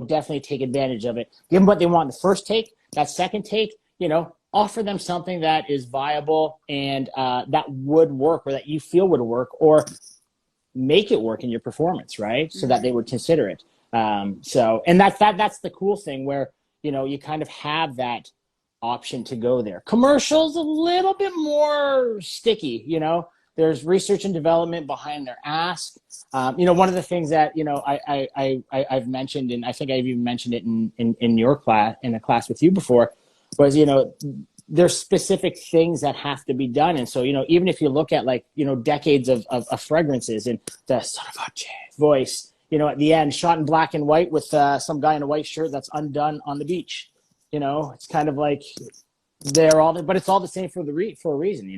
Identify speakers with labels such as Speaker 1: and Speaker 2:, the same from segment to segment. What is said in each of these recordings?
Speaker 1: definitely take advantage of it. Give them what they want in the first take. That second take, offer them something that is viable and that would work, or that you feel would work, or make it work in your performance, right? So that they would consider it. And that's the cool thing, where, you kind of have that option to go there. Commercials a little bit more sticky, there's research and development behind their ask. One of the things that, I've mentioned, and I think I've even mentioned it in your class, in a class with you before, was, there's specific things that have to be done. And so, even if you look at decades of fragrances, and the son of a voice, at the end, shot in black and white with some guy in a white shirt that's undone on the beach. It's kind of like but it's all the same for a reason.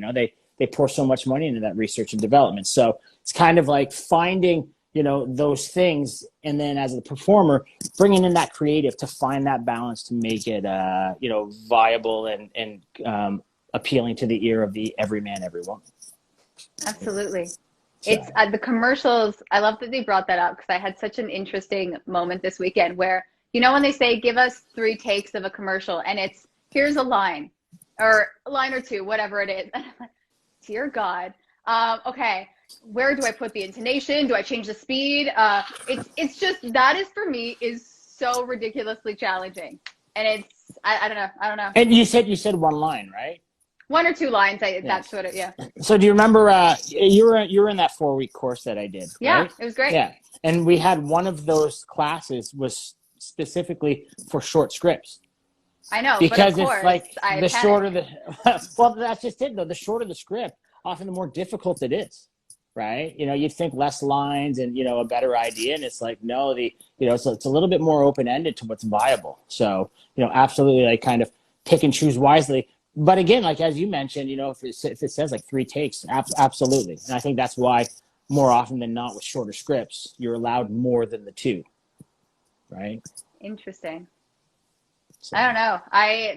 Speaker 1: They pour so much money into that research and development. So it's kind of like finding, those things, and then as a performer, bringing in that creative to find that balance to make it, viable and appealing to the ear of the every man, every woman.
Speaker 2: Absolutely. It's the commercials. I love that they brought that up, because I had such an interesting moment this weekend where, when they say, give us 3 takes of a commercial, and it's, here's a line or two, whatever it is. And I'm like, dear God. Okay. Where do I put the intonation? Do I change the speed? It's just, that is, for me, is so ridiculously challenging. And it's, I don't know.
Speaker 1: And you said one line, right?
Speaker 2: 1 or 2 lines. That's what it, yeah.
Speaker 1: So do you remember, you were in that 4-week course that I did, right?
Speaker 2: Yeah, it was great.
Speaker 1: Yeah. And we had one of those classes was specifically for short scripts.
Speaker 2: I know,
Speaker 1: because
Speaker 2: but of course,
Speaker 1: it's like the shorter the, well, that's just it though. The shorter the script, often the more difficult it is. Right. You'd think less lines and, a better idea. And it's like, no, so it's a little bit more open-ended to what's viable. So, absolutely, kind of pick and choose wisely. But again, as you mentioned, if it says 3 takes, absolutely. And I think that's why more often than not with shorter scripts, you're allowed more than the 2. Right.
Speaker 2: Interesting.
Speaker 1: So.
Speaker 2: I don't know.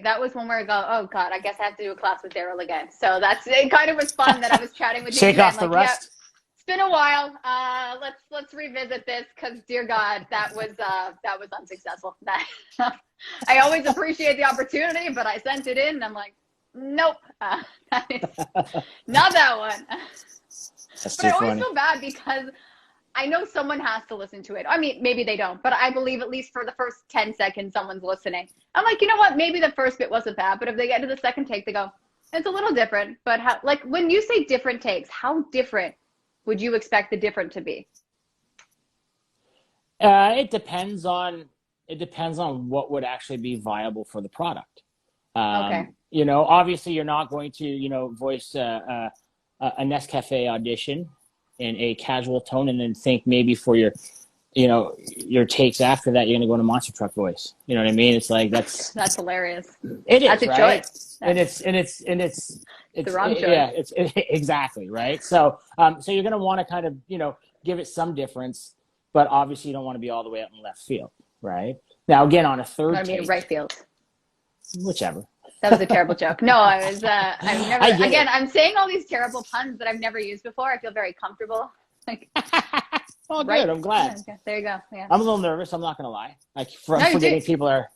Speaker 2: That was one where I go, oh God, I guess I have to do a class with Darryl again. So it kind of was fun that I was chatting with you.
Speaker 1: Shake off the rust.
Speaker 2: It's been a while. Let's revisit this, because dear God, that was unsuccessful. I always appreciate the opportunity, but I sent it in and I'm like, nope, that is not that one. But I always feel bad, because I know someone has to listen to it. I mean, maybe they don't, but I believe at least for the first 10 seconds, someone's listening. I'm like, you know what? Maybe the first bit wasn't bad, but if they get to the second take, they go, it's a little different. But when you say different takes, how different would you expect the different to be?
Speaker 1: It depends on what would actually be viable for the product.
Speaker 2: Okay.
Speaker 1: Obviously you're not going to, voice a Nescafe audition in a casual tone and then think maybe for your takes after that, you're going to go into monster truck voice. You know what I mean? It's like, that's hilarious. It is, that's a right? Choice. And it's the wrong choice. Yeah, it's exactly. Right. So you're going to want to kind of, give it some difference, but obviously you don't want to be all the way out in left field. Right. Now, again, on a third take,
Speaker 2: right field, whichever.
Speaker 1: That
Speaker 2: was a terrible joke. No, I'm saying all these terrible puns that I've never used before. I feel very comfortable.
Speaker 1: Oh, good. Right? I'm glad.
Speaker 2: Yeah, okay. There you go. Yeah.
Speaker 1: I'm a little nervous. I'm not going to lie. Forgetting people are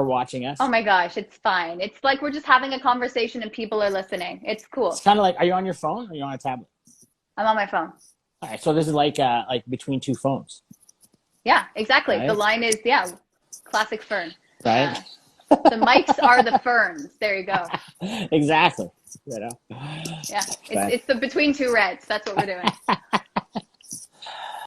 Speaker 1: watching us.
Speaker 2: Oh my gosh. It's fine. It's like we're just having a conversation and people are listening. It's cool.
Speaker 1: It's kind of like, are you on your phone or are you on a tablet?
Speaker 2: I'm on my phone.
Speaker 1: All right. So this is like between 2 phones.
Speaker 2: Yeah, exactly. Right? The line is, classic Fern.
Speaker 1: Right.
Speaker 2: The mics are the ferns. There you go.
Speaker 1: Exactly.
Speaker 2: Yeah. It's the between 2 reds. That's what we're doing.